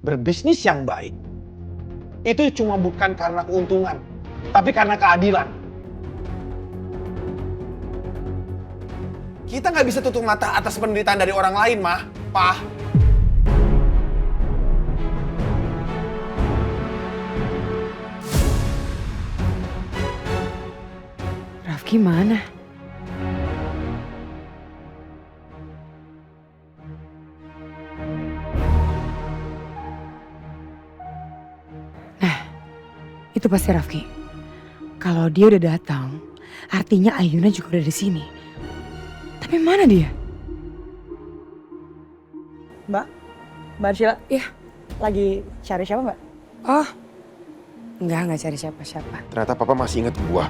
berbisnis yang baik itu cuma bukan karena keuntungan, tapi karena keadilan. Kita nggak bisa tutup mata atas penderitaan dari orang lain, Ma. Pa. Rafki mana? Nah, itu pasti Rafki. Kalau dia udah datang, artinya Ayuna juga udah di sini. Tapi mana dia? Mbak Arshila, Iya. lagi cari siapa Mbak? Oh, nggak cari siapa-siapa. Ternyata papa masih inget gua.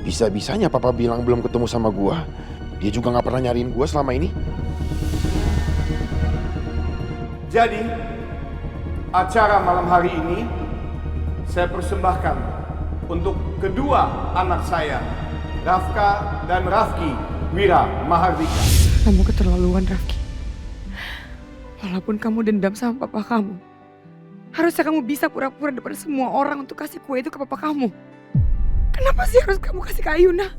Bisa-bisanya papa bilang belum ketemu sama gua. Dia juga nggak pernah nyariin gua selama ini. Jadi, acara malam hari ini saya persembahkan untuk kedua anak saya, Rafka dan Rafki Wira Mahardika. Kamu keterlaluan, Rafki. Walaupun kamu dendam sama papa kamu, harusnya kamu bisa pura-pura depan semua orang untuk kasih kue itu ke papa kamu. Kenapa sih harus kamu kasih ke Ayuna?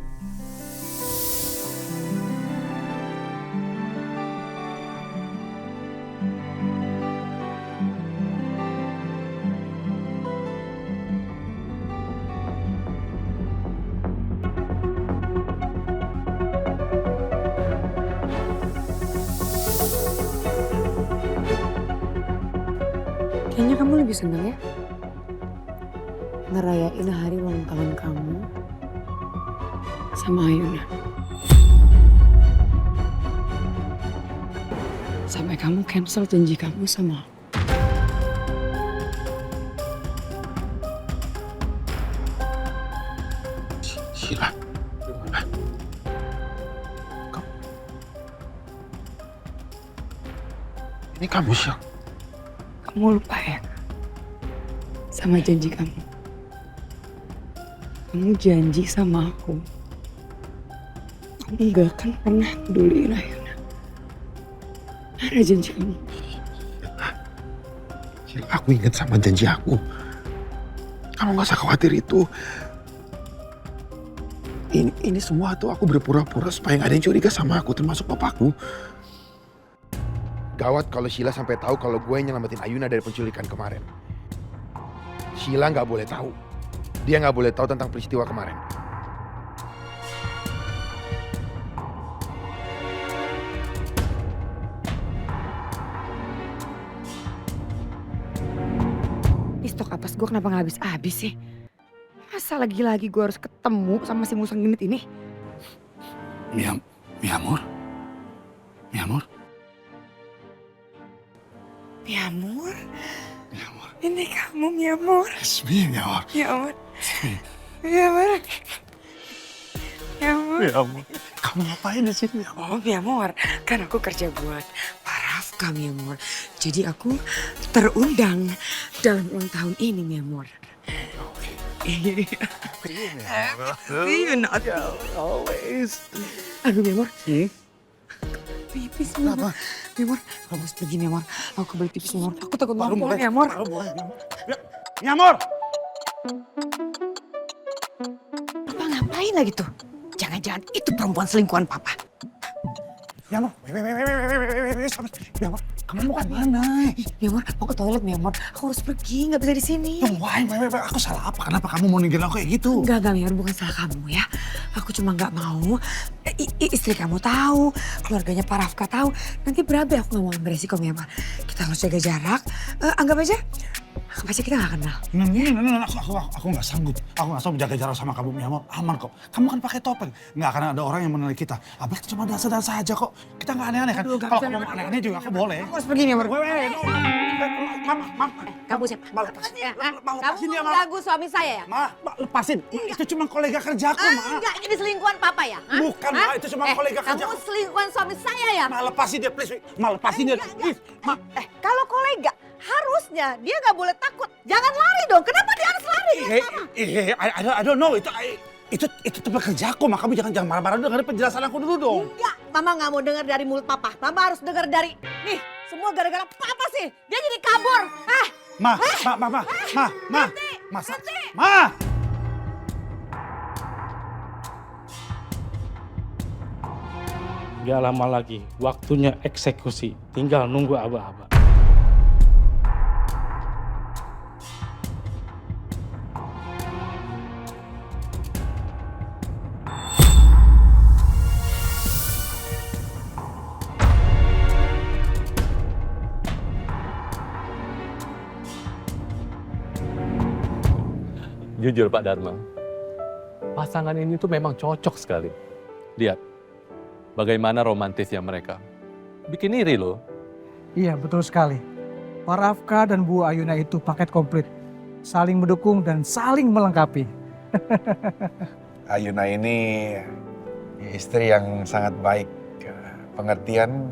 Kayaknya kamu lebih senang ya ngerayain hari ulang tahun kamu sama Ayuna. Sampai kamu cancel janji kamu sama aku. Sheila. Ini kamu, Sheila. Kamu lupa ya sama janji kamu. Kamu janji sama aku. Kamu gak akan pernah peduliin Ayuna. Mana janji kamu? Sheila, aku ingat sama janji aku. Kamu gak usah khawatir itu. Ini semua tuh aku berpura-pura supaya gak ada yang curiga sama aku, termasuk papaku. Gawat kalau Sheila sampai tahu kalau gue yang nyelamatin Ayuna dari penculikan kemarin. Sheila nggak boleh tahu. Dia nggak boleh tahu tentang peristiwa kemarin. Stok kapas gue kenapa gak habis-habis sih? Masa lagi-lagi gue harus ketemu sama si musang genit ini? Mi amor. Mi amor. Mi amor, Mi amor. ini kamu Mi amor. Es mi amor. Mi amor, Sí. Mi amor. Mi amor. Mi amor. Kamu ngapain di sini, Mi amor? Oh Mi amor, kan aku kerja buat Pak Rafka Mi amor. Jadi aku terundang dalam ulang tahun ini Mi amor. Mi amor. You not Always. Aduh Mi amor. Pipis Mi amor. Kenapa? Mi amor, kamu harus pergi Mi amor. Aku beli pipis Mi amor. Aku takut Baru banget mulai. Mi amor. Baru mulai, Mi amor. Mi amor. Papa ngapain lagi tuh? Jangan-jangan itu perempuan selingkuhan Papa. Mi amor. Mi amor. Kamu mau kemana? Mi amor, mau ke toilet Mi amor. Aku harus pergi, nggak bisa di sini. Why? Aku salah apa? Kenapa kamu mau ninggalin aku kayak gitu? Enggak Mi amor, bukan salah kamu ya. Aku cuma nggak mau istri kamu tahu, keluarganya Pak Rafka tahu. Nanti berabe aku nggak mau ambil resiko Mi amor. Kita harus jaga jarak. Anggap aja kita nggak kenal. Aku nggak sanggup. Aku nggak sanggup jaga jarak sama kamu, Mi amor. Aman kok. Kamu kan pakai topeng. Nggak akan ada orang yang menilai kita. Abang cuma dasar-dasar aja kok. Kita nggak aneh-aneh kan. Aduh, nggak Kalau bisa, kamu aneh-aneh juga aku boleh. Aku harus pergi Mi amor. Mama. Kamu siapa? Ma, lepasin. Ma, Kamu lepasin dia, mau Ma. ganggu suami saya ya? Ma, lepasin. Itu cuma kolega kerjaku, Ma. Enggak, ini selingkuhan papa ya? Hah? Bukan, Ma. Itu cuma kolega Kamu kerjaku. selingkuhan suami saya ya? Ma, lepasin dia, please. Ma, lepasin dia, please. Ma, Kalau kolega, harusnya dia nggak boleh takut. Jangan lari dong. Kenapa dia harus lari? I don't know. Itu tempat kerjaku, Ma. Kamu jangan marah-marah dulu. Dengerin penjelasan aku dulu dong. Enggak, Mama nggak mau dengar dari mulut papa. Mama harus dengar dari, nih semua gara-gara papa sih. Dia jadi kabur. Ma. Gak lama lagi, waktunya eksekusi. Tinggal nunggu aba-aba. Jujur Pak Dharma, pasangan ini tuh memang cocok sekali. Lihat, bagaimana romantisnya mereka. Bikin iri loh. Iya, betul sekali. Pak Rafka dan Bu Ayuna itu paket komplit. Saling mendukung dan saling melengkapi. Ayuna ini istri yang sangat baik, pengertian,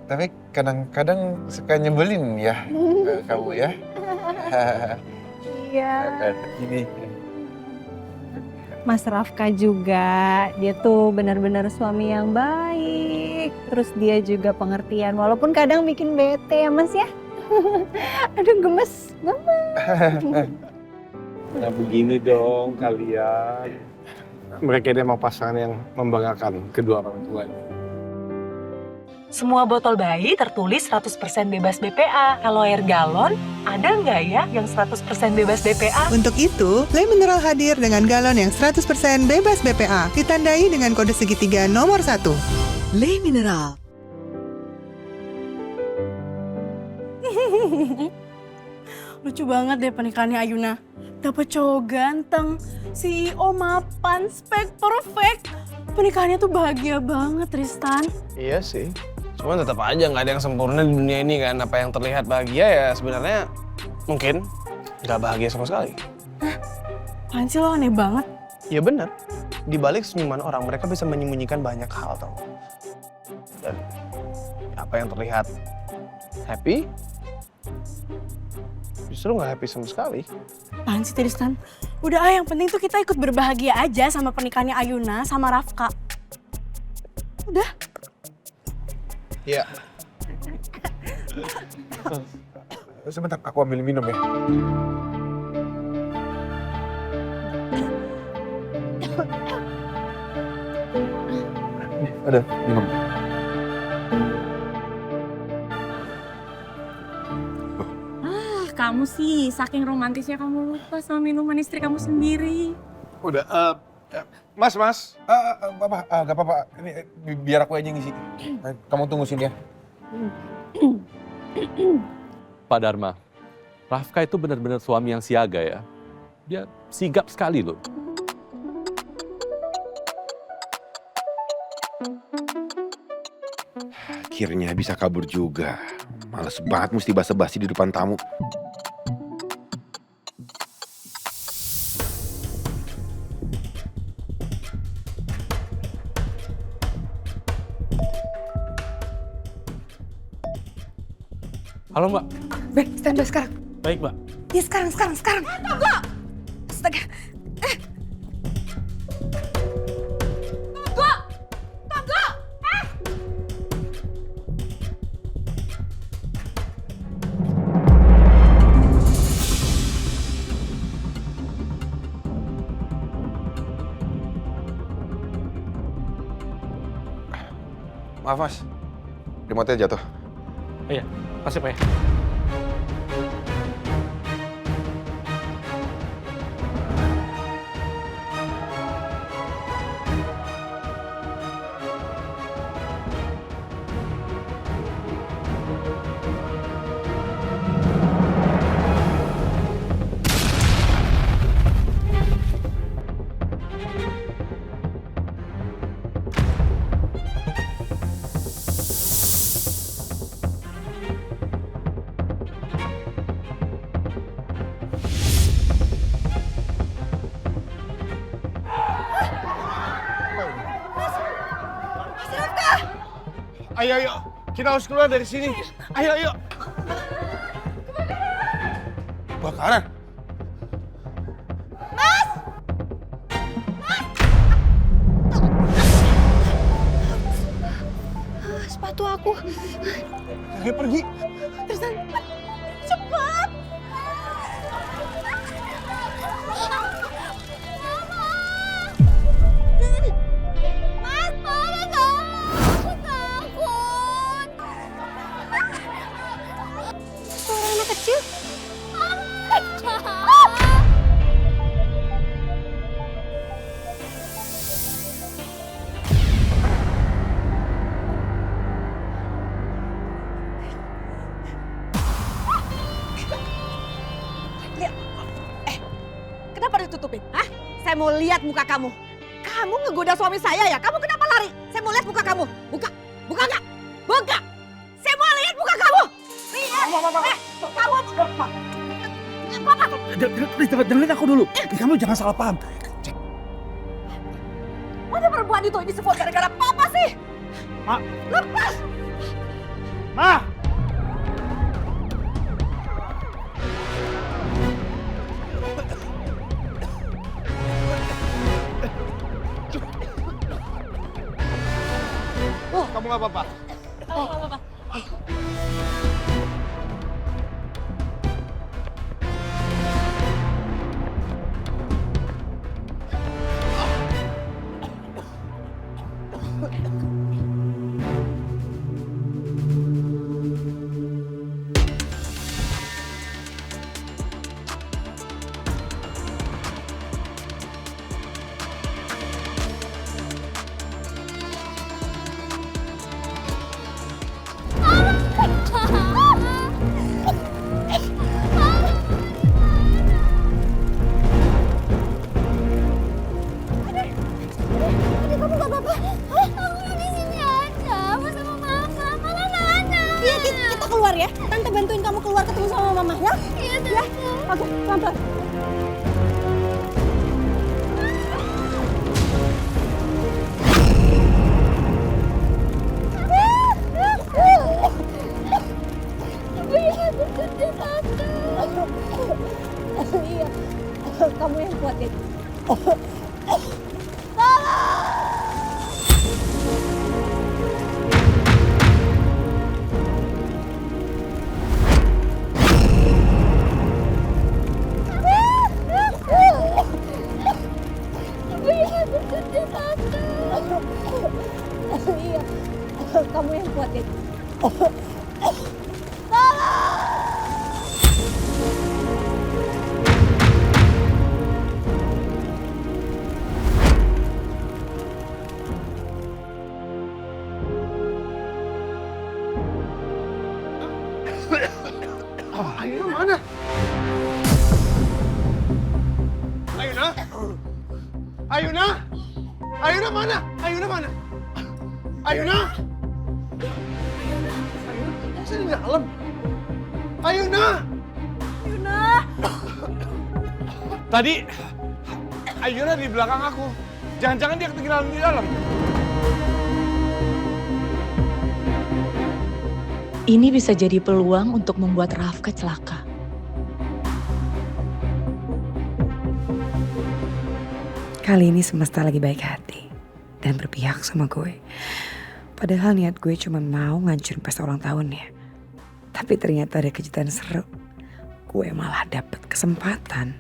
tapi kadang-kadang suka nyebelin ya kamu ya. Iya. Ini. Mas Rafka juga, dia tuh benar-benar suami yang baik. Terus dia juga pengertian, walaupun kadang bikin bete ya Mas ya. Aduh gemes. Nah begini dong kalian. Mereka ini emang pasangan yang membanggakan kedua orang tuanya. Semua botol bayi tertulis 100% bebas BPA. Kalau air galon, ada nggak ya yang 100% bebas BPA? Untuk itu, Le Mineral hadir dengan galon yang 100% bebas BPA. Ditandai dengan kode segitiga nomor 1. Le Mineral. Lucu banget deh pernikahannya Ayuna. Dapet cowok ganteng, CEO mapan, spek perfect. Pernikahannya tuh bahagia banget, Tristan. Iya sih. Cuman tetap aja nggak ada yang sempurna di dunia ini kan. Apa yang terlihat bahagia ya sebenarnya mungkin nggak bahagia sama sekali. Apaan sih lo, aneh banget. Ya benar. Di balik senyuman orang mereka bisa menyembunyikan banyak hal tau. Dan apa yang terlihat happy justru nggak happy sama sekali. Apaan sih Tristan? Udah yang penting tuh kita ikut berbahagia aja sama pernikahannya Ayuna sama Rafka. Udah. Iya. Sebentar, aku ambil minum ya. Ada minum. Kamu sih, saking romantisnya kamu lupa sama minuman istri kamu sendiri. Udah, Mas. Gak apa-apa. Ini biar aku aja ngisi. Kamu tunggu sini ya. Pak Dharma, Rafka itu benar-benar suami yang siaga ya. Dia sigap sekali loh. Akhirnya bisa kabur juga. Males banget mesti basa-basi di depan tamu. Halo Mbak. Ben, stand by sekarang. Baik Mbak. Ya sekarang. Tunggu! Astaga. Tunggu! Maaf mas, remote-nya jatuh. Iya, kasih Pak ya. Ayo, kita harus keluar dari sini. Ayo. Bakaran. bantu aku. Ayo pergi. Tristan, cepat. Mas, tolong aku takut. Suara anak kecil. Lihat. Kenapa ditutupin? Hah? Saya mau lihat muka kamu. Kamu ngegoda suami saya ya? Kamu kenapa lari? Saya mau lihat muka kamu. Buka. Buka nggak? Buka. Saya mau lihat muka kamu. Lihat. Kamu. Dengerin aku dulu. Kamu jangan salah paham. Mana perempuan itu? Ini semua gara-gara papa sih. Ma. Lepas. Ma. Kamu nggak apa-apa? Kamu gak apa-apa? Aku di sini aja, sama mama, malah Nana. Iya, kita keluar ya. Tante bantuin kamu keluar ketemu sama mama ya. Iya, ya. Oke, pelan-pelan. Iya, kamu yang kuat ya. Iya, kamu yang kuat ya. Ayuna mana? Ayuna? Ayuna? Ayuna mana? Ayuna mana? Ayuna? Ayuna? Saya di dalam. Ayuna? Ayuna. Tadi Ayuna di belakang aku. Jangan-jangan dia ketinggalan di dalam. Ini bisa jadi peluang untuk membuat Rafka celaka. Kali ini semesta lagi baik hati dan berpihak sama gue. Padahal niat gue cuma mau ngancurin pesta ulang tahunnya. Tapi ternyata ada kejutan seru. Gue malah dapet kesempatan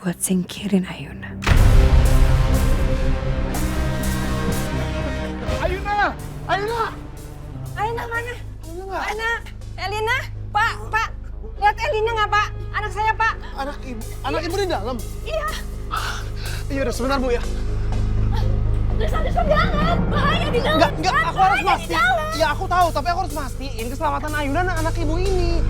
buat singkirin Ayuna. Ayuna! Ayuna! Ayuna mana? Ayuna, Elina, Pak, lihat Elina nggak Pak? Anak saya Pak. Anak ibu di dalam? Iya. Iya udah sebentar Bu ya. Tristan jangan, bahaya di dalam. Enggak, aku harus mastiin. Ya aku tahu, tapi aku harus mastiin keselamatan Ayuna dan anak ibu ini.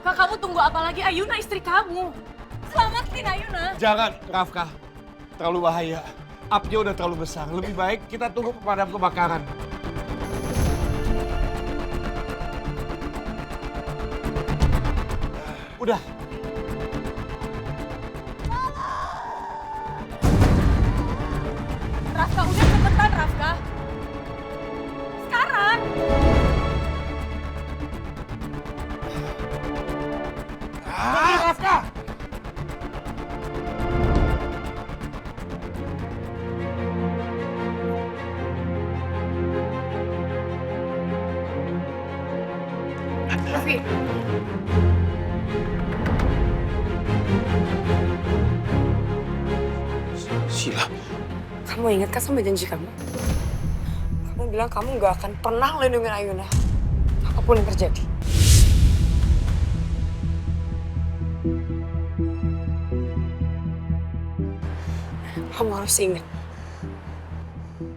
Rafka, kamu tunggu apa lagi? Ayuna istri kamu. Selamatin Ayuna. Jangan, Rafka. Terlalu bahaya. Apinya udah terlalu besar. Lebih baik kita tunggu pemadam kebakaran. Udah. Rafka, udah cepetan Rafka. Rafka! Raffi. Sheila. Kamu ingat kan sama janji kamu? Kamu bilang kamu gak akan pernah lindungin Ayuna. Apapun yang terjadi. Kamu harus ingat.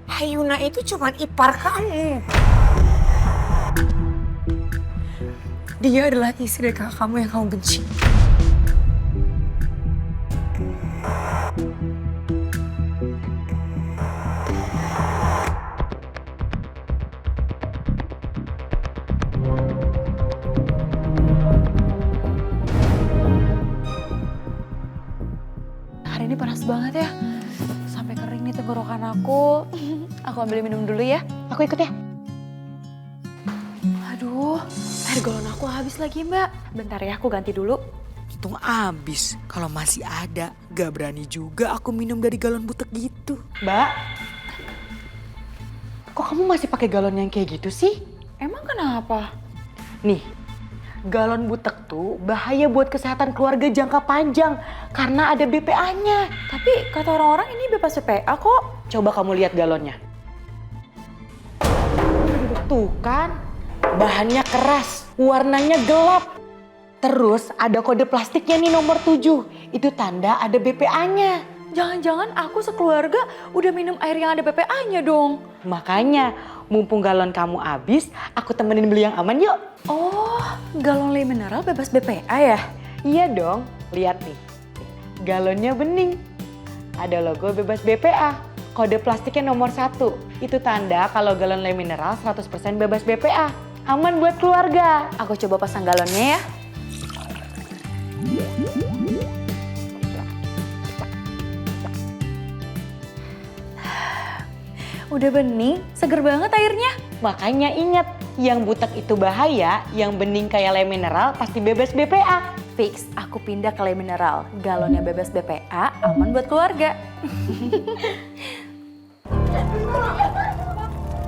Ayuna itu cuma ipar kamu. Dia adalah istri kakak kamu yang kamu benci. Hari ini panas banget ya. Sampai kering nih tenggorokan aku. Aku ambil minum dulu ya. Aku ikut ya. Aduh, air galon aku habis lagi mbak. Bentar ya, aku ganti dulu. Untung habis. Kalau masih ada, gak berani juga aku minum dari galon butek gitu. Mbak, kok kamu masih pakai galon yang kayak gitu sih? Emang kenapa? Nih, galon butek tuh bahaya buat kesehatan keluarga jangka panjang karena ada BPA-nya. Tapi kata orang-orang ini bebas BPA kok. Coba kamu lihat galonnya. Tuh kan, bahannya keras, warnanya gelap. Terus ada kode plastiknya nih nomor 7. Itu tanda ada BPA-nya. Jangan-jangan aku sekeluarga udah minum air yang ada BPA-nya dong. Makanya, mumpung galon kamu habis, aku temenin beli yang aman yuk. Oh, galon Le Mineral bebas BPA ya? Iya dong, lihat nih. Galonnya bening. Ada logo bebas BPA. Kode plastiknya nomor 1. Itu tanda kalau galon Le Mineral 100% bebas BPA. Aman buat keluarga. Aku coba pasang galonnya ya. Udah bening, seger banget airnya. Makanya ingat, yang butek itu bahaya, yang bening kayak Le Mineral pasti bebas BPA. Fix, aku pindah ke Le Mineral. Galonnya bebas BPA, aman buat keluarga.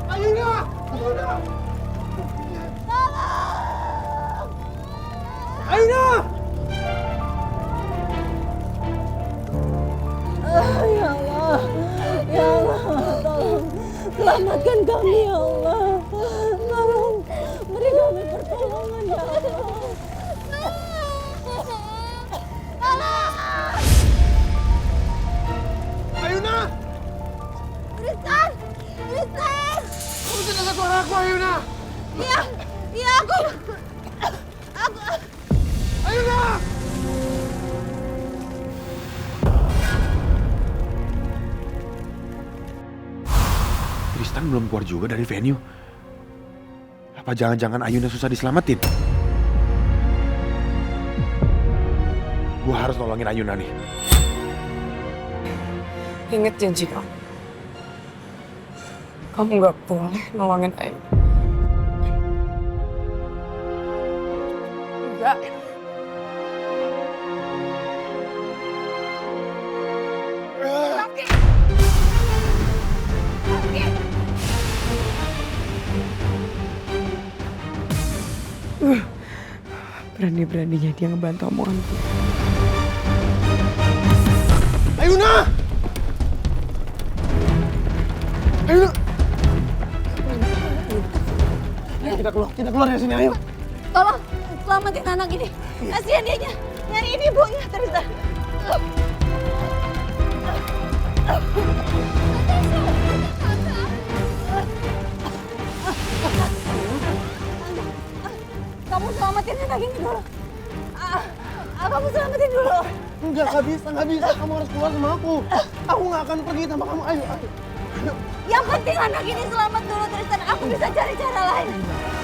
Ayuna! Ayuna! Ya Allah, ya Allah, tolong selamatkan kami ya Allah. Tolong beri kami pertolongan ya Allah. Tolong! Ayuna! Tristan! Tristan! Kamu tidak dengar suara aku, Ayuna? Iya, iya aku. Ayuna! Tristan belum keluar juga dari venue. Apa jangan-jangan Ayuna susah diselamatin? Gue harus nolongin Ayuna nih. Ingat janji kamu. Kamu gak boleh nolongin Ayu. Enggak. Berani-beraninya dia ngebantu omonganku. Ayuna! Ayuna! Ayo kita keluar dari sini, ayo. Tolong selamatin anak ini. Kasihan dianya. Nyariin ibunya, Tristan. Kamu selamatin anak ini dulu. Kamu selamatin dulu. Enggak bisa. Kamu harus keluar sama aku. Aku nggak akan pergi tanpa kamu. Ayo. Yang penting anak ini selamat dulu, Tristan. Aku bisa cari cara lain.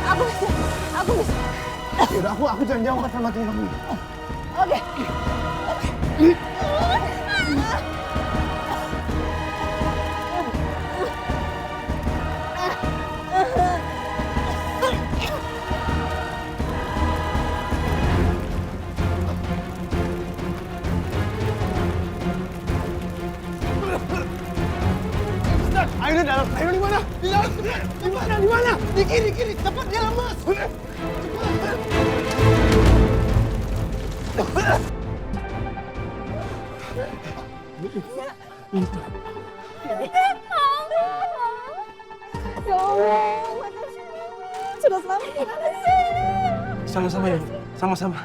Aku bisa. Yaudah, aku janji aku akan selamatin kamu. Oke. Ayo di mana? Di dalam cepat. Di mana? Di mana? Di kiri. Cepat jalan, Mas. Cepat. Ya Allah, sudah selamat gimana sih? Sama-sama ya, sama-sama.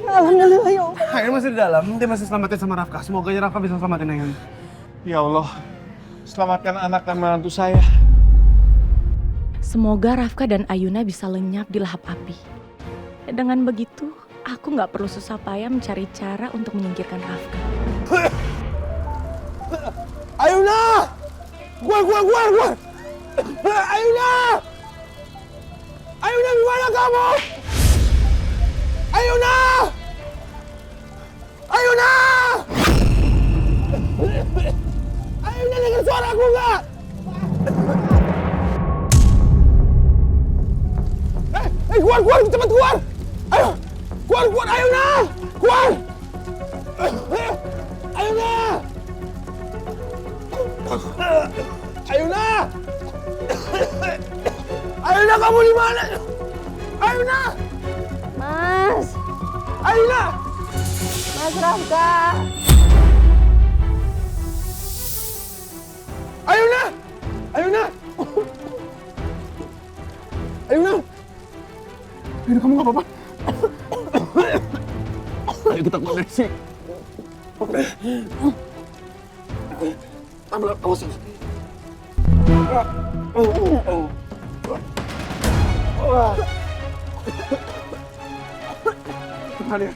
Alhamdulillah ya Allah. Ayun masih di dalam, dia masih selamatin sama Rafka. Semoga aja Rafka bisa selamatin Ayun. Ya Allah, selamatkan anak dan menantu saya. Semoga Rafka dan Ayuna bisa lenyap di lahap api. Dengan begitu, aku nggak perlu susah payah mencari cara untuk menyingkirkan Rafka. Ayuna! Keluar! Ayuna! Ayuna, di mana kamu? Ayuna! Ayuna! Ayuna, dengar suaraku nggak? Keluar, cepat keluar! Ayo, keluar, Ayuna! Keluar! Ayuna! Ayuna! Ayuna, kamu di mana? Ayuna! Mas! Ayuna! Mas Rafka! Ayuna! Ayuna! Ayuna! Ayuna, kamu nggak apa-apa? Ayo kita keluar dari sini. Ambil, awas. Tahan ya.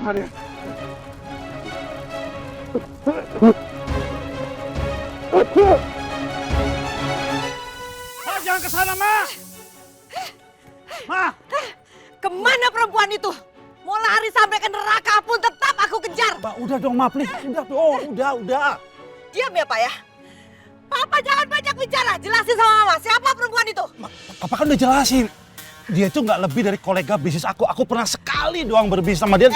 Tahan ya. Ma, jangan ke sana, Ma! Ma! Kemana perempuan itu? Mau lari sampai ke neraka pun tetap aku kejar. Ma, udah dong, Ma, please. Udah dong, udah. Diam ya, Pak ya. Papa jangan banyak bicara. Jelasin sama Mama, siapa perempuan itu? Papa kan udah jelasin. Dia itu nggak lebih dari kolega bisnis aku. Aku pernah sekali doang berbisnis sama dia.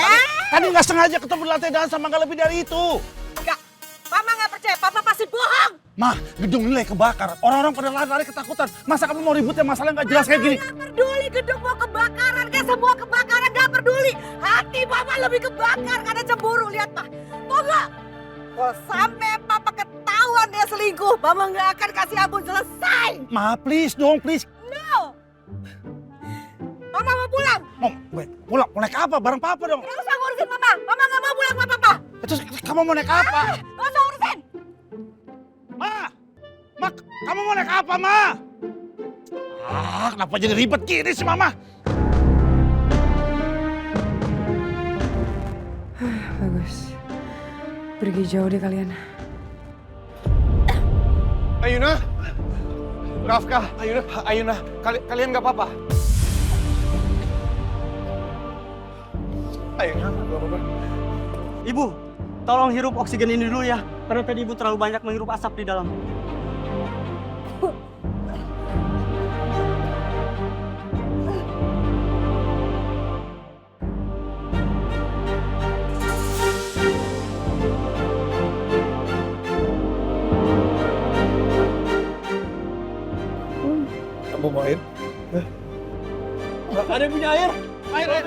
Tadi nggak sengaja ketemu di lantai dansa, sama nggak lebih dari itu. Enggak, Mama nggak percaya. Papa pasti bohong. Ma, gedung nilai kebakar. Orang-orang pada lari-lari ketakutan. Masa kamu mau ribut ya masalah nggak jelas kayak gini? Nggak peduli gedung mau kebakaran, kayak semua kebakaran nggak peduli. Hati Mama lebih kebakar karena cemburu. Lihat Pak, mau nggak? Kalau sampai Papa ketahuan dia selingkuh, Mama nggak akan kasih ampun selesai. Ma, please dong, please. No. Mama mau pulang. Pulang naik apa? Bareng Papa dong. Nggak usah ngurusin Mama. Mama nggak mau pulang sama Papa. Terus kamu mau naik apa? Nggak usah ngurusin. Ma, kamu mau naik apa, Ma? Kenapa jadi ribet gini sih, Mama? Bagus. Pergi jauh deh kalian. Ayuna! Rafka, Ayuna, kalian nggak apa-apa? Ayuna, nggak apa-apa. Ibu, tolong hirup oksigen ini dulu ya. Karena tadi ibu terlalu banyak menghirup asap di dalam. Kamu mau air? Ada yang punya air? Air.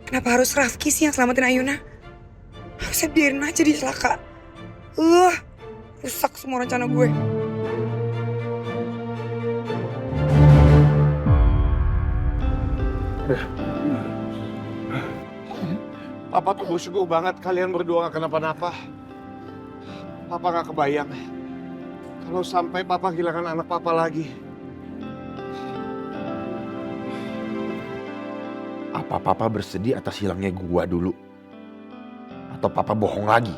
Kenapa harus Rafki sih yang selamatin Ayuna? Harusnya biarin aja dia celaka. Rusak semua rencana gue. Papa tuh bersyukur banget kalian berdua gak kenapa-napa. Papa gak kebayang kalau sampai Papa kehilangan anak Papa lagi. Apa papa bersedih atas hilangnya gua dulu? Atau papa bohong lagi?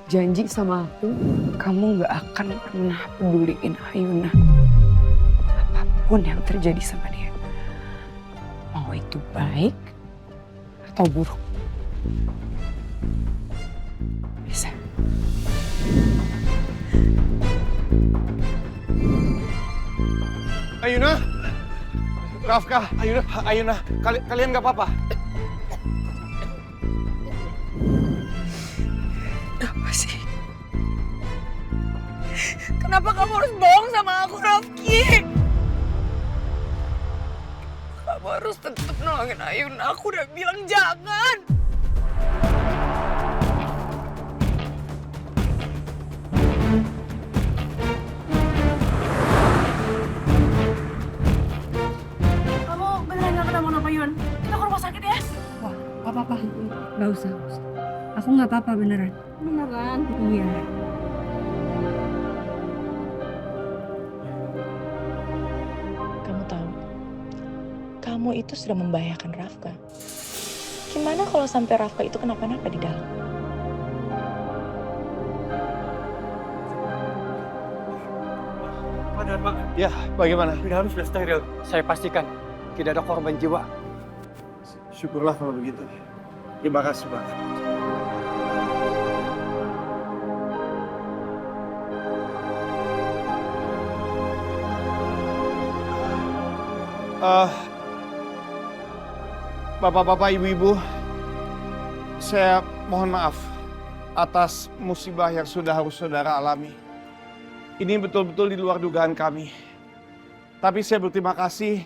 Janji sama aku, kamu gak akan pernah peduliin Ayuna. Apapun yang terjadi sama dia. Mau itu baik atau buruk. Bisa. Ayuna, Rafka, Ayuna, kalian nggak apa-apa? Apa sih? Kenapa kamu harus bohong sama aku, Rafki? Kamu harus tetap nolongin Ayuna. Aku udah bilang jangan. Kamu beneran gak kenapa-napa, Yun? Kita ke rumah sakit ya? Wah, apa-apa. Gak usah. Aku gak apa-apa beneran. Beneran? Iya. Kamu tahu, kamu itu sudah membahayakan Rafka. Gimana kalau sampai Rafka itu kenapa-napa di dalam? Pak Dharma, Ya, bagaimana? di dalam sudah steril. Saya pastikan tidak ada korban jiwa. Syukurlah kalau begitu. Terima kasih, Pak. Bapak-bapak, ibu-ibu, saya mohon maaf atas musibah yang sudah harus saudara alami. Ini betul-betul di luar dugaan kami. Tapi saya berterima kasih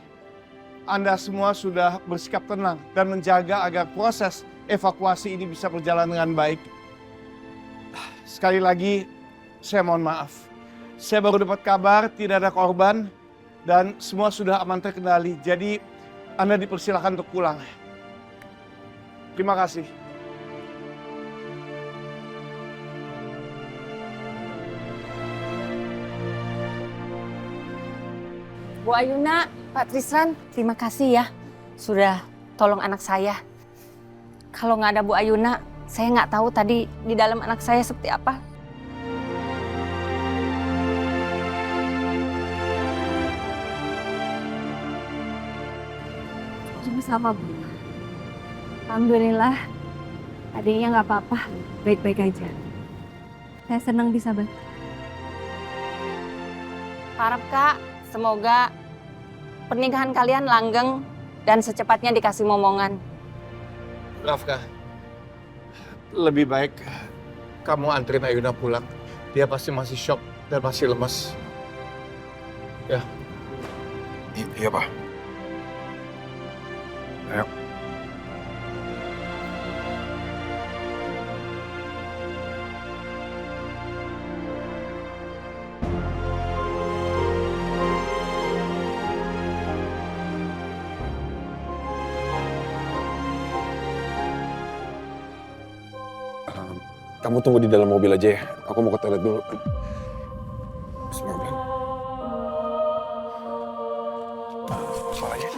Anda semua sudah bersikap tenang dan menjaga agar proses evakuasi ini bisa berjalan dengan baik. Sekali lagi, saya mohon maaf. Saya baru dapat kabar tidak ada korban dan semua sudah aman terkendali. Jadi Anda dipersilakan untuk pulang. Terima kasih. Bu Ayuna, Pak Tristan, terima kasih ya sudah tolong anak saya. Kalau nggak ada Bu Ayuna, saya nggak tahu tadi di dalam anak saya seperti apa. Sama Bu. Alhamdulillah, adiknya nggak apa-apa, baik-baik aja. Saya senang bisa bantu. Harap Kak, semoga pernikahan kalian langgeng dan secepatnya dikasih momongan. Rafka, lebih baik kamu anterin Ayuna pulang. Dia pasti masih shock dan masih lemas. Ya. Iya, Pak. Ayo. Kamu tunggu di dalam mobil aja ya. Aku mau ke toilet dulu. Bismillah. Soalnya.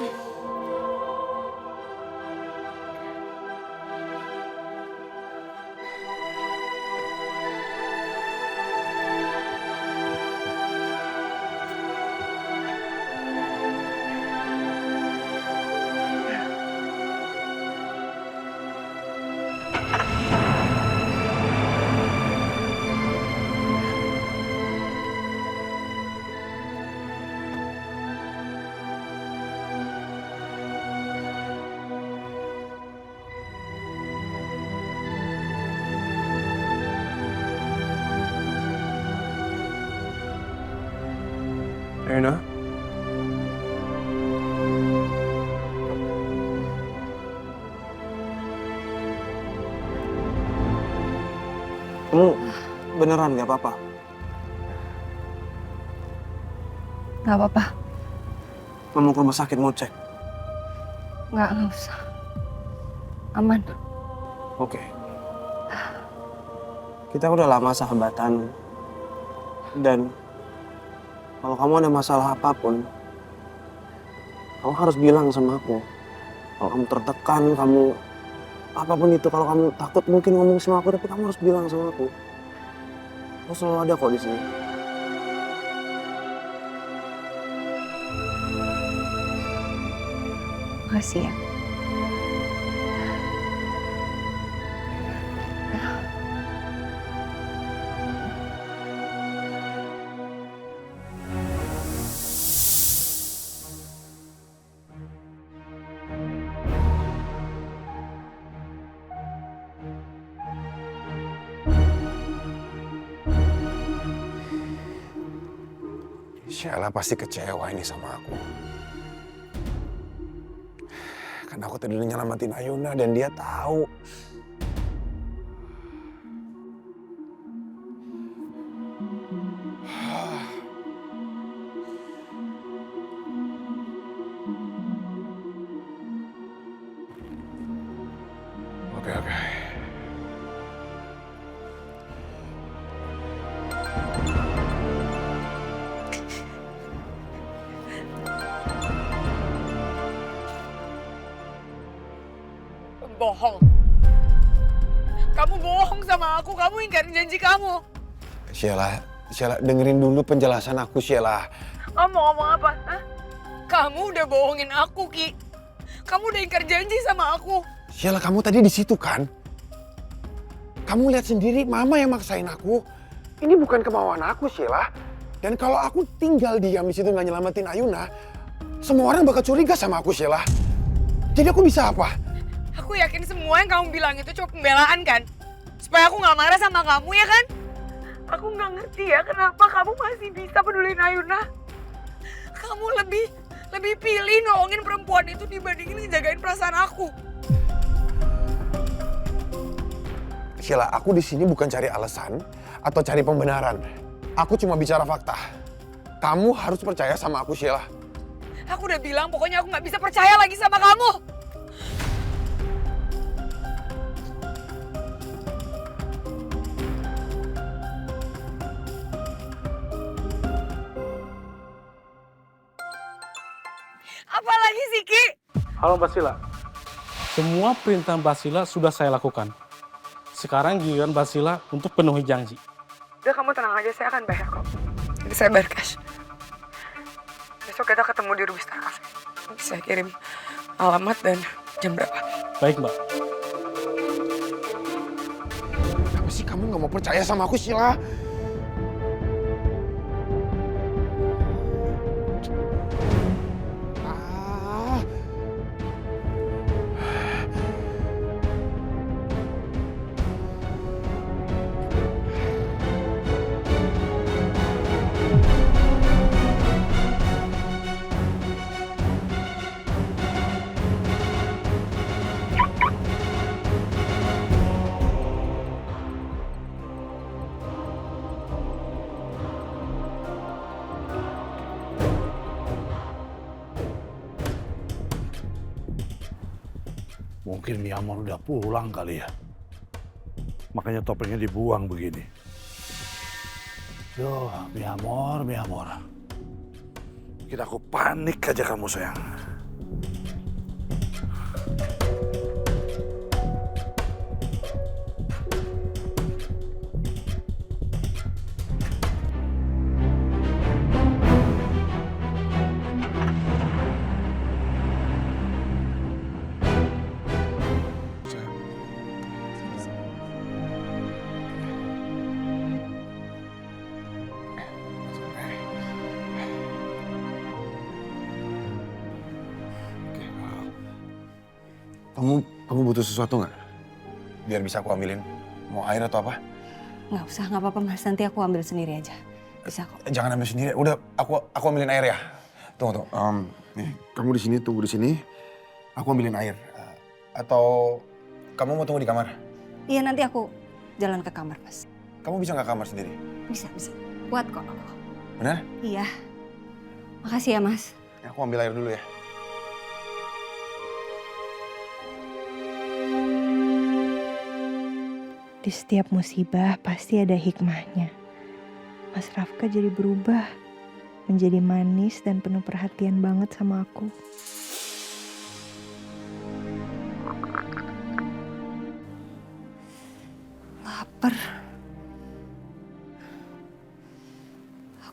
Ayuna. Kamu beneran gak apa-apa? Nggak apa-apa, Kamu ke rumah sakit mau cek? nggak usah. Aman. Oke. Kita udah lama sahabatan. Dan kalau kamu ada masalah apapun, kamu harus bilang sama aku. Kalau kamu tertekan, kamu apapun itu, kalau kamu takut mungkin ngomong sama aku, tapi kamu harus bilang sama aku. Aku selalu ada kok di sini. Makasih ya. Sheila pasti kecewa ini sama aku. Karena aku tadi udah nyelamatin Ayuna dan dia tahu. Oke. Bohong. Kamu bohong sama aku, kamu ingkarin janji kamu. Sheila, dengerin dulu penjelasan aku, Sheila. Kamu mau ngomong apa? Hah? Kamu udah bohongin aku, Ki. Kamu udah ingkar janji sama aku. Sheila, kamu tadi di situ kan? Kamu lihat sendiri, Mama yang maksain aku. Ini bukan kemauan aku, Sheila. Dan kalau aku tinggal diam di situ nggak nyelamatin Ayuna, semua orang bakal curiga sama aku, Sheila. Jadi aku bisa apa? Aku yakin semua yang kamu bilang itu cuma pembelaan kan? Supaya aku nggak marah sama kamu ya kan? Aku nggak ngerti ya kenapa kamu masih bisa peduliin Ayuna. Kamu lebih pilih nolongin perempuan itu dibandingin ngejagain perasaan aku. Sheila, aku di sini bukan cari alasan atau cari pembenaran. Aku cuma bicara fakta. Kamu harus percaya sama aku, Sheila. Aku udah bilang pokoknya aku nggak bisa percaya lagi sama kamu. Apalagi sih, Ki? Halo Mbak Sila. Semua perintah Mbak Sila sudah saya lakukan. Sekarang giliran Mbak Sila untuk penuhi janji. Udah kamu tenang aja, saya akan bayar kok. Jadi saya bayar cash. Besok kita ketemu di Rubistar Cafe. Nanti saya kirim alamat dan jam berapa. Baik Mbak. Kenapa sih kamu nggak mau percaya sama aku, Sheila? Mungkin Miamor udah pulang kali ya. Makanya topengnya dibuang begini. Yo, Miamor. Bikin aku panik aja kamu, sayang. Kamu butuh sesuatu nggak? Biar bisa aku ambilin. Mau air atau apa? Nggak usah, nggak apa-apa Mas. Nanti aku ambil sendiri aja. Bisa kok. Jangan ambil sendiri. Udah, aku ambilin air ya. Tunggu. Nih, kamu di sini, tunggu di sini. Aku ambilin air. Atau kamu mau tunggu di kamar? Iya, nanti aku jalan ke kamar, Mas. Kamu bisa nggak kamar sendiri? Bisa. Kuat kok aku. Benar? Iya. Makasih ya, Mas. Aku ambil air dulu ya. Di setiap musibah pasti ada hikmahnya. Mas Rafka jadi berubah, menjadi manis dan penuh perhatian banget sama aku. Lapar.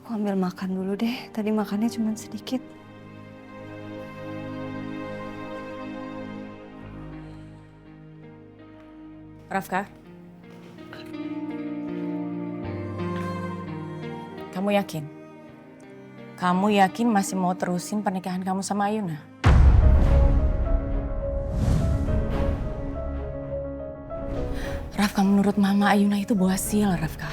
Aku ambil makan dulu deh. Tadi makannya cuma sedikit. Rafka, kamu yakin? Kamu yakin masih mau terusin pernikahan kamu sama Ayuna? Rafka, menurut Mama Ayuna itu bawa sial, Rafka.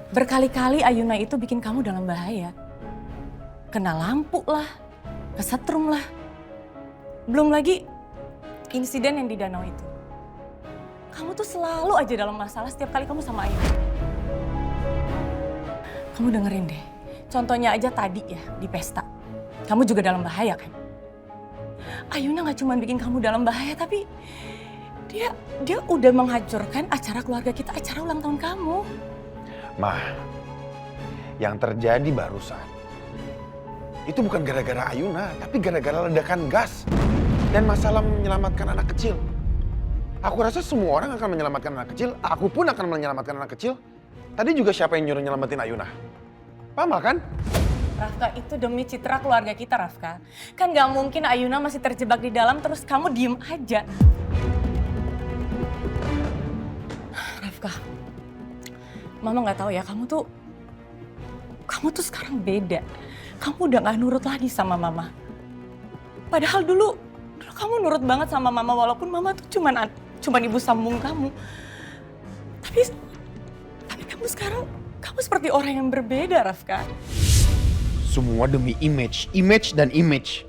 Berkali-kali Ayuna itu bikin kamu dalam bahaya. Kena lampu lah, kesetrum lah. Belum lagi insiden yang di danau itu. Kamu tuh selalu aja dalam masalah setiap kali kamu sama Ayuna. Kamu dengerin deh, contohnya aja tadi ya di pesta. Kamu juga dalam bahaya kan? Ayuna gak cuma bikin kamu dalam bahaya, tapi dia udah menghancurkan acara keluarga kita, acara ulang tahun kamu. Ma, yang terjadi barusan itu bukan gara-gara Ayuna, tapi gara-gara ledakan gas dan masalah menyelamatkan anak kecil. Aku rasa semua orang akan menyelamatkan anak kecil, aku pun akan menyelamatkan anak kecil. Tadi juga siapa yang nyuruh nyelamatin Ayuna? Mama kan? Rafka, itu demi citra keluarga kita, Rafka. Kan gak mungkin Ayuna masih terjebak di dalam terus kamu diem aja. Rafka, Mama gak tahu ya, kamu tuh sekarang beda. Kamu udah gak nurut lagi sama Mama. Padahal dulu kamu nurut banget sama Mama, walaupun Mama tuh cuman ibu sambung kamu. Tapi kamu sekarang, kamu seperti orang yang berbeda, Rafka. Semua demi image dan image.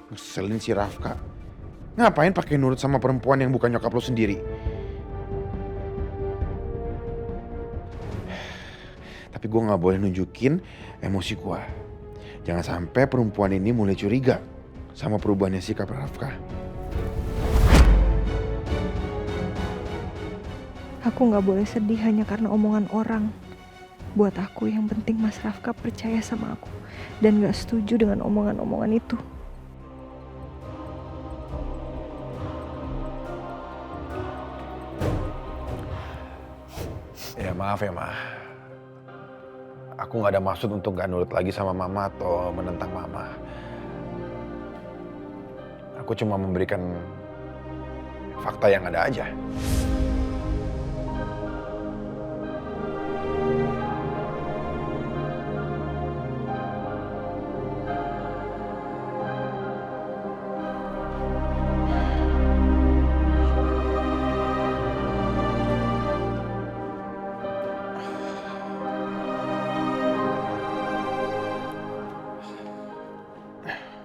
Ngeselin si Rafka. Ngapain pakai nurut sama perempuan yang bukan nyokap lo sendiri? Tapi gue gak boleh nunjukin emosi gue. Jangan sampai perempuan ini mulai curiga sama perubahannya sikap Rafka. Aku gak boleh sedih hanya karena omongan orang. Buat aku yang penting Mas Rafka percaya sama aku dan gak setuju dengan omongan-omongan itu. Ya maaf ya Ma. Aku gak ada maksud untuk gak nurut lagi sama Mama atau menentang Mama. Aku cuma memberikan fakta yang ada aja.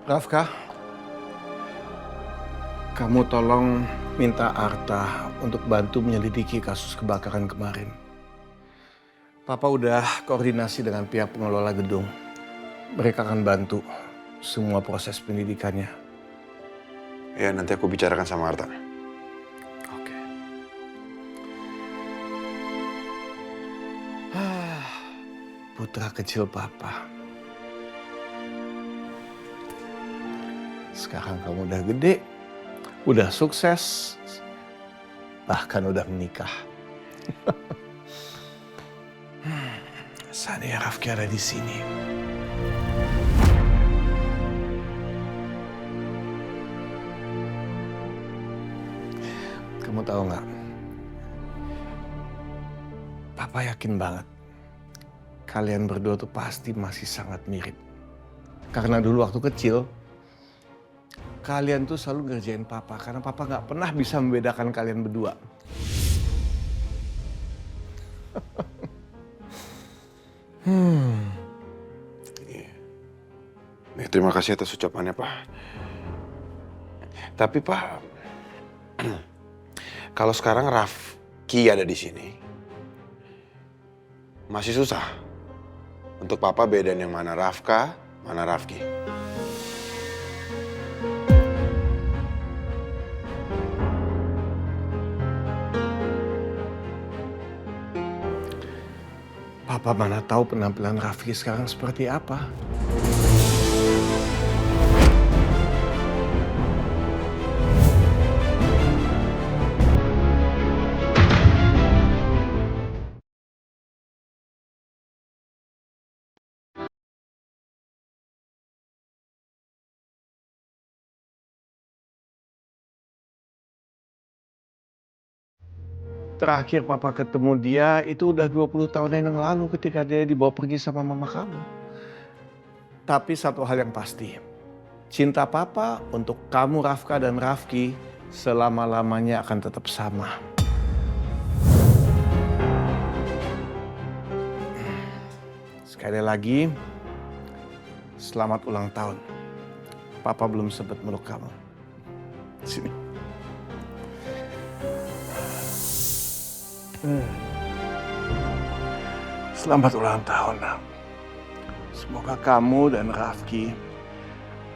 Rafka, kamu tolong minta Arta untuk bantu menyelidiki kasus kebakaran kemarin. Papa udah koordinasi dengan pihak pengelola gedung. Mereka akan bantu semua proses pendidikannya. Ya nanti aku bicarakan sama Arta. Oke. Putra kecil Papa. Sekarang kamu udah gede, udah sukses, bahkan udah menikah. Seandainya Rafki ada di sini. Kamu tahu nggak? Papa yakin banget kalian berdua tuh pasti masih sangat mirip. Karena dulu waktu kecil, kalian tuh selalu ngerjain Papa karena Papa nggak pernah bisa membedakan kalian berdua. Ya, terima kasih atas ucapannya, Pak. Tapi Pak, kalau sekarang Rafki ada di sini, masih susah untuk Papa bedain yang mana Rafka, mana Rafki. Papa mana tahu penampilan Rafki sekarang seperti apa. Terakhir Papa ketemu dia itu udah 20 tahun yang lalu ketika dia dibawa pergi sama mama kamu. Tapi satu hal yang pasti, cinta Papa untuk kamu Rafka dan Rafki selama-lamanya akan tetap sama. Sekali lagi, selamat ulang tahun. Papa belum sempat meluk kamu. Sini. Selamat ulang tahun, Nak. Semoga kamu dan Rafki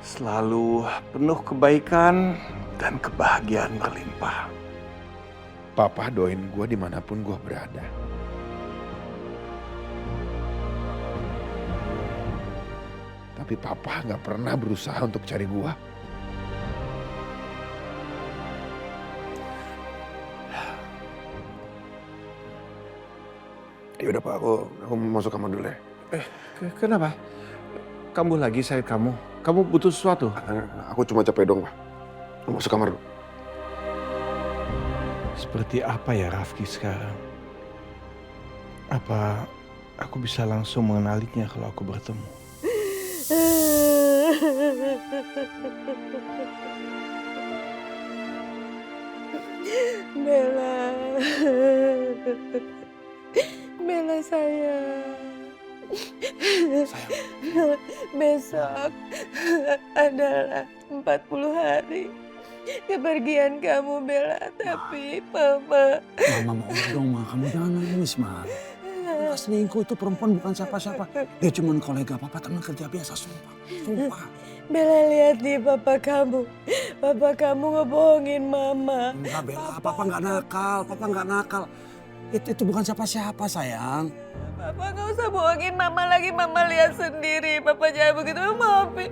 selalu penuh kebaikan dan kebahagiaan berlimpah. Papa doain gue dimanapun gue berada. Tapi Papa gak pernah berusaha untuk cari gue. Ya udah Pak, aku masuk kamar dulu ya. Kenapa? Kambuh lagi sayang kamu. Kamu butuh sesuatu? Aku cuma capek dong Pak. Masuk kamar dulu. Seperti apa ya Rafki sekarang? Apa aku bisa langsung mengenalinya kalau aku bertemu? Bella. Bella sayang. Besok adalah 40 hari kepergian kamu Bella. Tapi Mama. Mama mau dong Ma, kamu jangan nangis Ma. Nggak selingkuh, itu perempuan bukan siapa-siapa. Dia cuma kolega Papa, teman kerja biasa, sumpah. Sumpah. Bella lihat nih Papa kamu. Papa kamu ngebohongin Mama. Enggak Bella, Papa nggak nakal. Papa nggak nakal. Itu bukan siapa-siapa sayang. Papa nggak usah bohongin Mama lagi. Mama lihat sendiri. Papa jangan begitu. Maafin.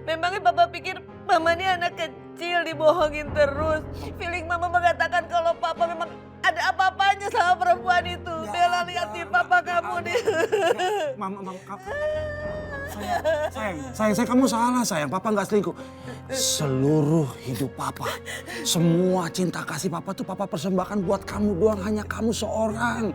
Memangnya Papa pikir Mama ini anak kecil dibohongin terus. Feeling Mama mengatakan kalau Papa memang ada apa-apanya sama perempuan itu. Bella lihat nih Papa kamu nih. Mama, sayang, kamu salah sayang. Papa nggak selingkuh. Seluruh hidup Papa, semua cinta kasih Papa tuh Papa persembahkan buat kamu doang, hanya kamu seorang.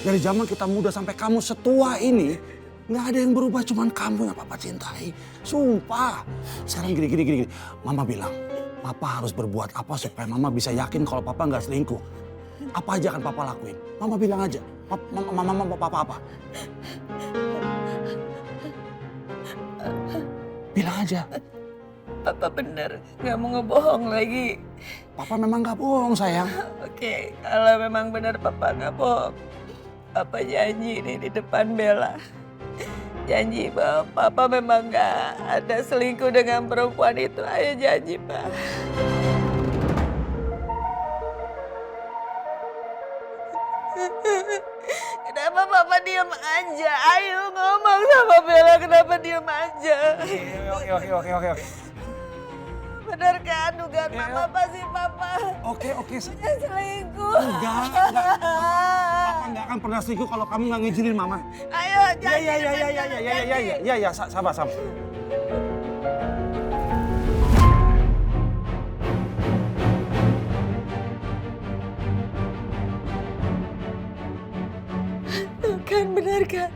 Dari zaman kita muda sampai kamu setua ini, nggak ada yang berubah, cuman kamu yang Papa cintai. Sumpah. Sekarang gini. Mama bilang, Papa harus berbuat apa supaya Mama bisa yakin kalau Papa nggak selingkuh. Apa aja akan Papa lakuin? Mama bilang aja. Mama Papa apa? Bilang aja. Papa bener nggak mau ngebohong lagi. Papa memang nggak bohong sayang. Oke, kalau memang benar Papa nggak bohong, Papa janji nih di depan Bella. Janji bahwa Papa memang nggak ada selingkuh dengan perempuan itu. Ayo janji Pak. Kenapa Papa diem aja? Ayo ngomong sama Bella, kenapa diem aja? Oke. Benar kan dugaan Mama pasti Papa? Oke. Punya selingkuh. Enggak. Papa nggak akan pernah selingkuh kalau kamu nggak ngizinin Mama. Ayo janji. Iya, sabar. Kan benar kan?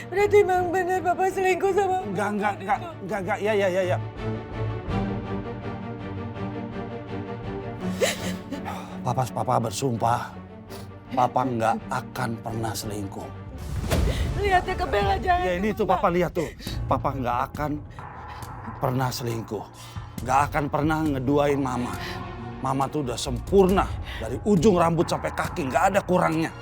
Berarti memang benar Papa selingkuh sama Enggak. Iya. Papa bersumpah, Papa nggak akan pernah selingkuh. Lihatnya ke Bella jangan. Ya ini tuh Papa lihat tuh, Papa nggak akan pernah selingkuh, nggak akan pernah ngeduain Mama. Mama tuh udah sempurna dari ujung rambut sampai kaki, nggak ada kurangnya.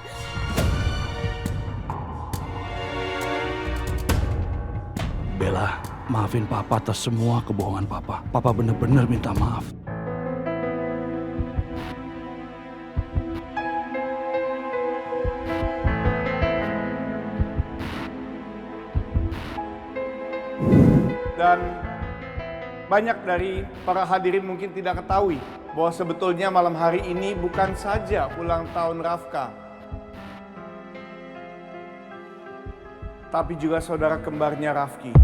Bella, maafin Papa atas semua kebohongan Papa. Papa bener-bener minta maaf. Dan banyak dari para hadirin mungkin tidak ketahui bahwa sebetulnya malam hari ini bukan saja ulang tahun Rafka, tapi juga saudara kembarnya Rafki.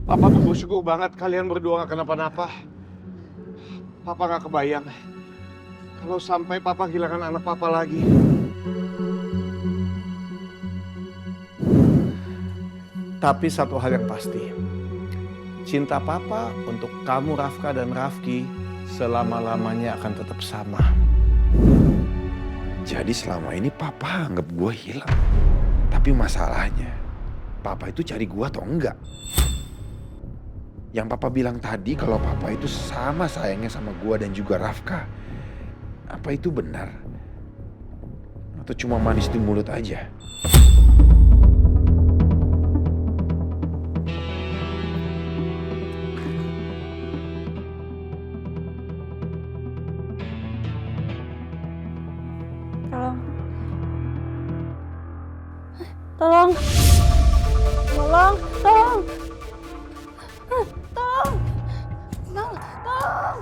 Papa tuh bersyukur banget kalian berdua gak kenapa-napa. Papa gak kebayang kalau sampai Papa kehilangan anak Papa lagi. Tapi satu hal yang pasti, cinta Papa untuk kamu Rafka dan Rafki selama-lamanya akan tetap sama. Jadi selama ini Papa anggap gue hilang. Tapi masalahnya, Papa itu cari gue atau enggak? Yang Papa bilang tadi kalau Papa itu sama sayangnya sama gue dan juga Rafka. Apa itu benar? Atau cuma manis di mulut aja? Tolong. Tolong. Tolong. Tolong. Tolong. Tolong.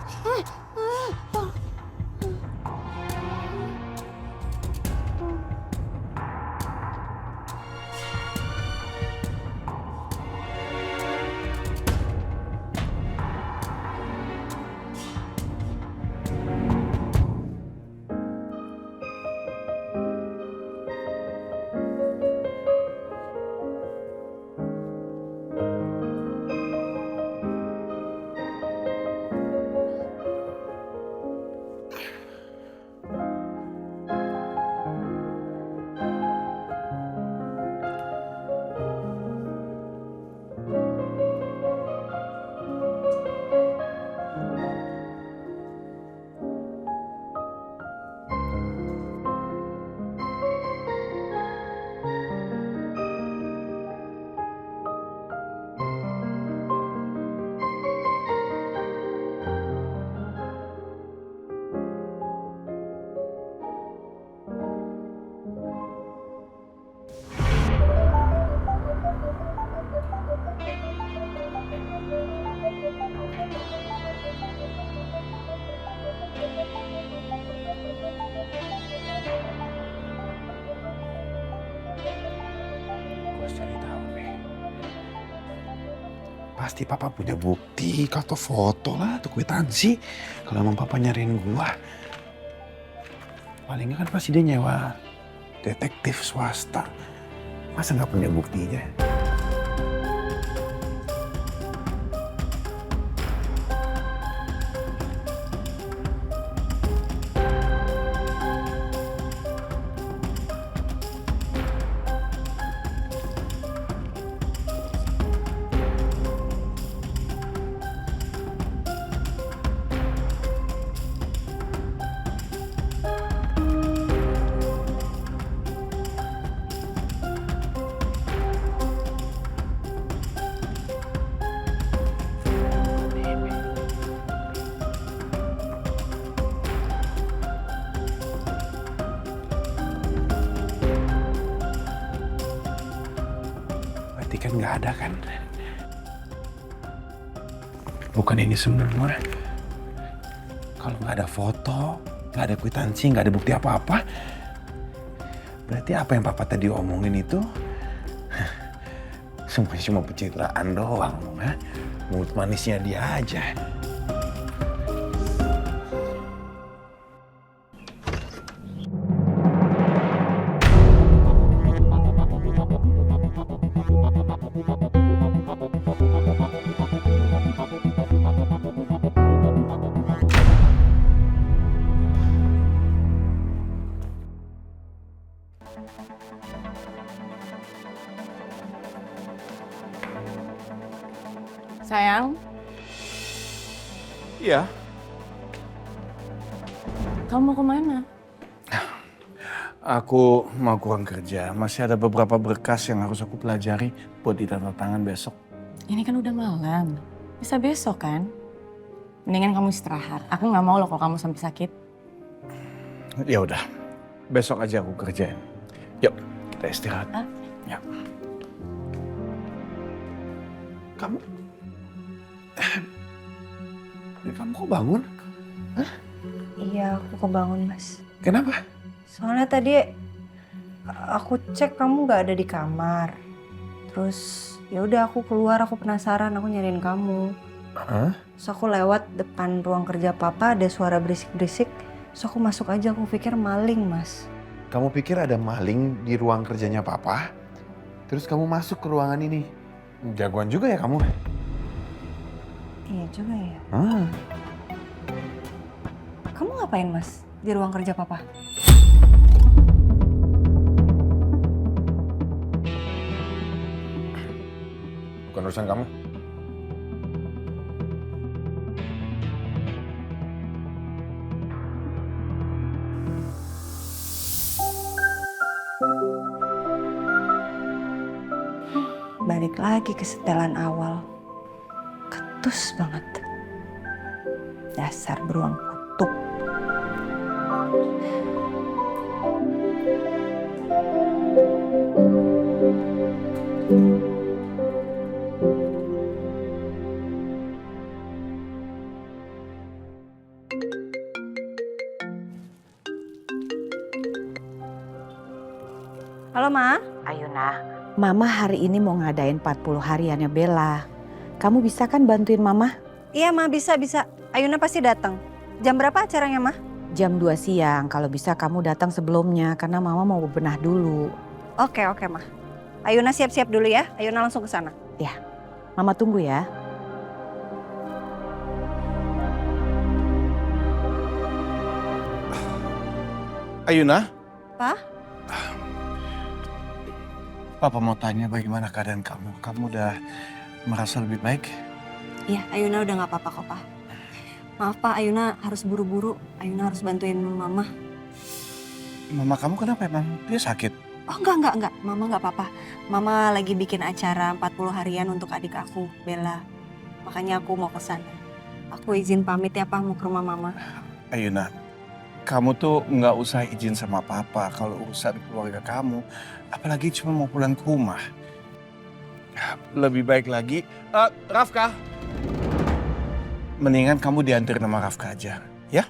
Pasti Papa punya bukti, atau foto lah, atau kwitansi. Kalau emang Papa nyariin gua. Paling nggak kan pasti dia nyewa detektif swasta. Masa nggak punya buktinya? Kan nggak ada kan? Bukan ini semua. Kalau nggak ada foto, nggak ada kwitansi, nggak ada bukti apa-apa, berarti apa yang Papa tadi omongin itu semuanya cuma pencitraan doang, ha? Mulut manisnya dia aja. Sayang. Iya. Kamu mau kemana? Aku mau kurang kerja. Masih ada beberapa berkas yang harus aku pelajari buat ditandatangan besok. Ini kan udah malam. Bisa besok kan? Mendingan kamu istirahat. Aku nggak mau loh kalau kamu sampai sakit. Ya udah, besok aja aku kerjain. Yuk, kita istirahat. Hah? Ya. Kamu kok bangun? Hah? Iya, aku kebangun, Mas. Kenapa? Soalnya tadi aku cek kamu nggak ada di kamar. Terus ya udah aku keluar, aku penasaran, aku nyariin kamu. Hah? Terus aku lewat depan ruang kerja papa, ada suara berisik-berisik. Terus aku masuk aja, aku pikir maling, Mas. Kamu pikir ada maling di ruang kerjanya papa? Terus kamu masuk ke ruangan ini? Jagoan juga ya kamu? Iya juga ya. Ah. Kamu ngapain, Mas, di ruang kerja papa? Bukan urusan kamu. Balik lagi ke setelan awal. Ketus banget. Dasar beruang kutub. Halo, Ma. Ayuna, Mama hari ini mau ngadain 40 hariannya Bella. Kamu bisa kan bantuin Mama? Iya, Ma, bisa. Ayuna pasti datang. Jam berapa acaranya, Ma? Jam 2 siang, kalau bisa kamu datang sebelumnya karena Mama mau bebenah dulu. Oke, Ma. Ayuna siap-siap dulu ya. Ayuna langsung ke sana. Ya, Mama tunggu ya. Ayuna? Pa? Papa mau tanya bagaimana keadaan kamu. Kamu udah merasa lebih baik? Iya, Ayuna udah gak apa-apa kok, Pa. Maaf, Pa, Ayuna harus buru-buru. Ayuna harus bantuin Mama. Mama kamu kenapa emang? Dia sakit? Oh, enggak. Mama gak apa-apa. Mama lagi bikin acara 40 harian untuk adik aku, Bella. Makanya aku mau ke sana. Aku izin pamit ya, Pa, mau ke rumah Mama. Ayuna, kamu tuh nggak usah izin sama Papa kalau urusan keluarga kamu. Apalagi cuma mau pulang ke rumah. Lebih baik lagi, Rafka. Mendingan kamu diantarin sama Rafka aja, ya?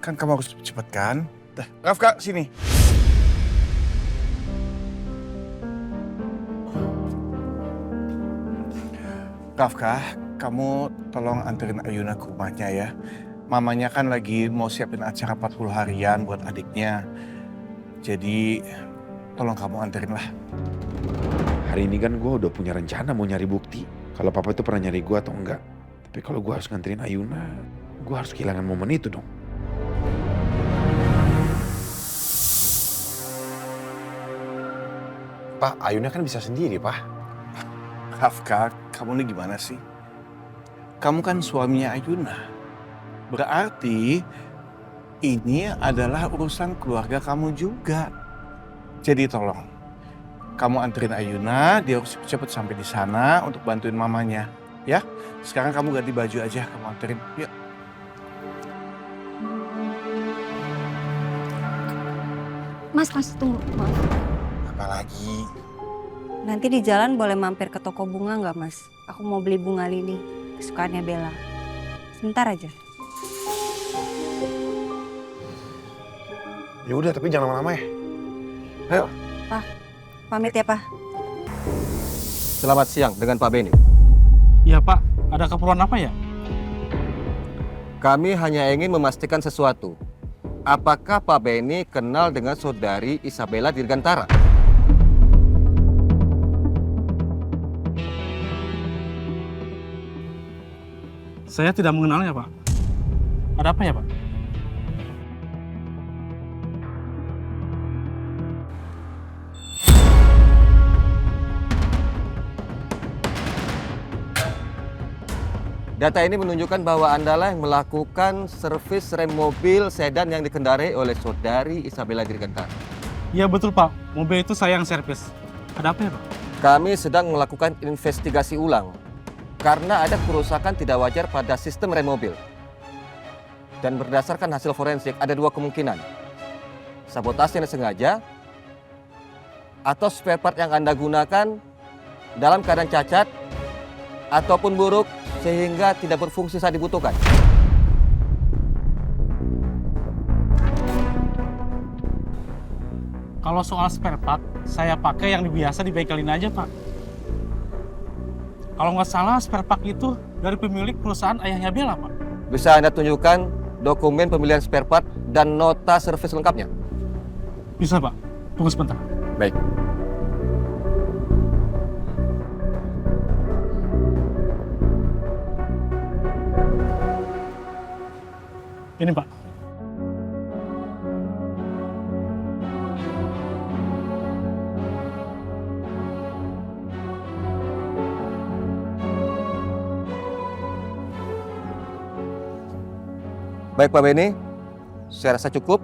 Kan kamu harus cepet kan? Dah, Rafka, sini. Rafka, kamu tolong anterin Ayuna ke rumahnya ya. Mamanya kan lagi mau siapin acara 40 harian buat adiknya. Jadi tolong kamu anterin lah. Hari ini kan gue udah punya rencana mau nyari bukti. Kalau papa itu pernah nyari gue atau enggak. Tapi kalau gue harus nganterin Ayuna, gue harus kehilangan momen itu dong. Pak, Ayuna kan bisa sendiri, Pak. Rafka, kamu ini gimana sih? Kamu kan suaminya Ayuna. Berarti ini adalah urusan keluarga kamu juga. Jadi tolong, kamu anterin Ayuna, dia harus cepet sampai di sana untuk bantuin mamanya. Ya, sekarang kamu ganti baju aja, kamu anterin. Yuk. Mas, tunggu. Maaf. Apa lagi? Nanti di jalan boleh mampir ke toko bunga nggak, Mas? Aku mau beli bunga lili, kesukaannya Bella. Sebentar aja. Ya udah, tapi jangan lama-lama ya. Ayo. Pak, pamit ya, Pak. Selamat siang dengan Pak Beni. Iya, Pak. Ada keperluan apa ya? Kami hanya ingin memastikan sesuatu. Apakah Pak Beni kenal dengan saudari Isabella Dirgantara? Saya tidak mengenalnya, Pak. Ada apa ya, Pak? Data ini menunjukkan bahwa Andalah yang melakukan servis rem mobil sedan yang dikendarai oleh saudari Isabella Dirgantara. Iya betul, Pak. Mobil itu saya yang servis. Ada apa ya, Pak? Kami sedang melakukan investigasi ulang karena ada kerusakan tidak wajar pada sistem rem mobil. Dan berdasarkan hasil forensik ada dua kemungkinan. Sabotase yang sengaja atau spare part yang Anda gunakan dalam keadaan cacat ataupun buruk sehingga tidak berfungsi saat dibutuhkan. Kalau soal spare part, saya pakai yang biasa di bengkelin aja, Pak. Kalau nggak salah, spare part itu dari pemilik perusahaan ayahnya Bella, Pak. Bisa Anda tunjukkan dokumen pembelian spare part dan nota servis lengkapnya? Bisa, Pak. Tunggu sebentar. Baik. Ini, Pak. Baik Pak Benny, saya rasa cukup.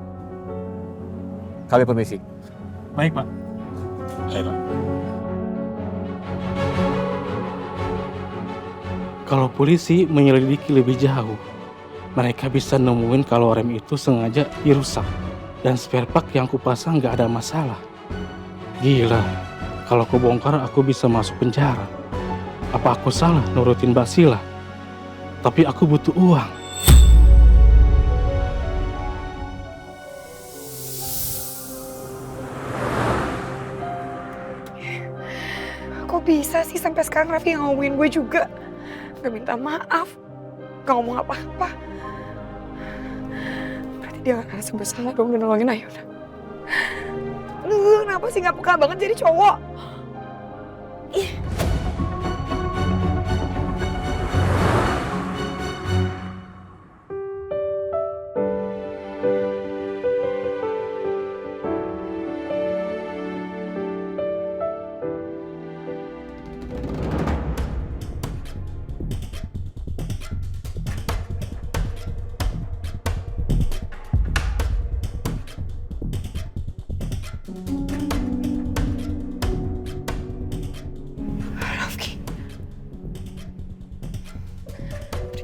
Kami permisi. Baik, Pak. Baik, Pak. Kalau polisi menyelidiki lebih jauh, mereka bisa nemuin kalau rem itu sengaja dirusak. Dan spare part yang kupasang nggak ada masalah. Gila, kalau kubongkar aku bisa masuk penjara. Apa aku salah nurutin Mbak Sila? Tapi aku butuh uang. Kok bisa sih sampai sekarang Raffi ngomongin gue juga? Gak minta maaf, gak ngomong apa-apa. Berarti dia gak ngerasa bersalah dong udah nolongin Ayuna. Kenapa sih gak peka banget jadi cowok? Ih.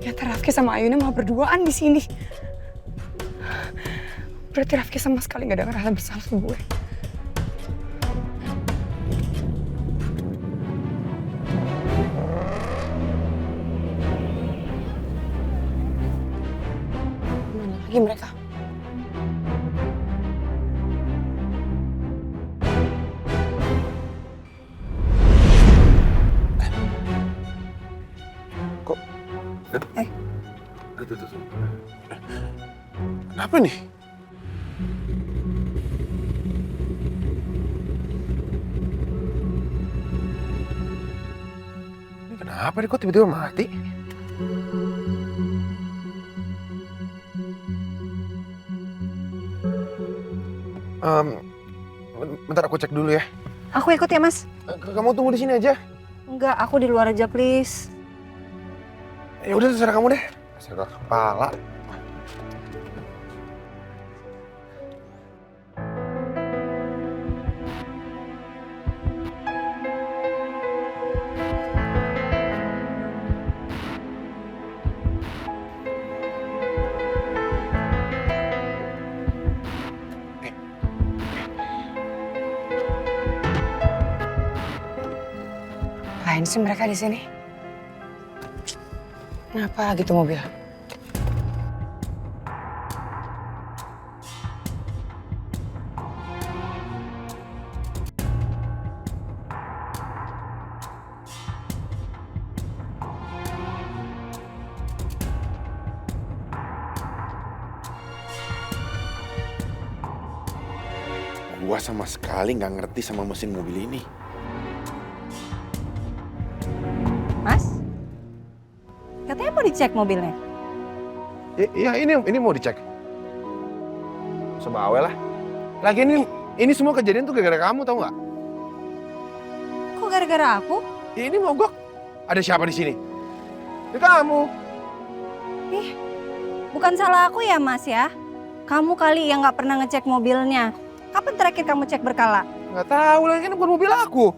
Ternyata Rafki sama Ayuna malah berduaan di sini. Berarti Rafki sama sekali gak ada ngerasa bersalah ke gue. Mana lagi mereka? Kenapa nih? Ini kenapa nih kok tiba-tiba mati? Bentar aku cek dulu ya. Aku ikut ya, Mas. Kamu tunggu di sini aja. Enggak, aku di luar aja, please. Ya udah terserah kamu deh. Terserah kepala. Ngapain sih mereka di sini? Kenapa gitu mobil? Gua sama sekali nggak ngerti sama mesin mobil ini. Mas? Katanya mau dicek mobilnya. Iya, ini mau dicek. Sebawel lah. Lagi ini semua kejadian tuh gara-gara kamu, tau nggak? Kok gara-gara aku? Ini mogok. Ada siapa di sini? Ini kamu. Ih, bukan salah aku ya, Mas ya. Kamu kali yang nggak pernah ngecek mobilnya. Kapan terakhir kamu cek berkala? Nggak tahu lagi, kan bukan mobil aku.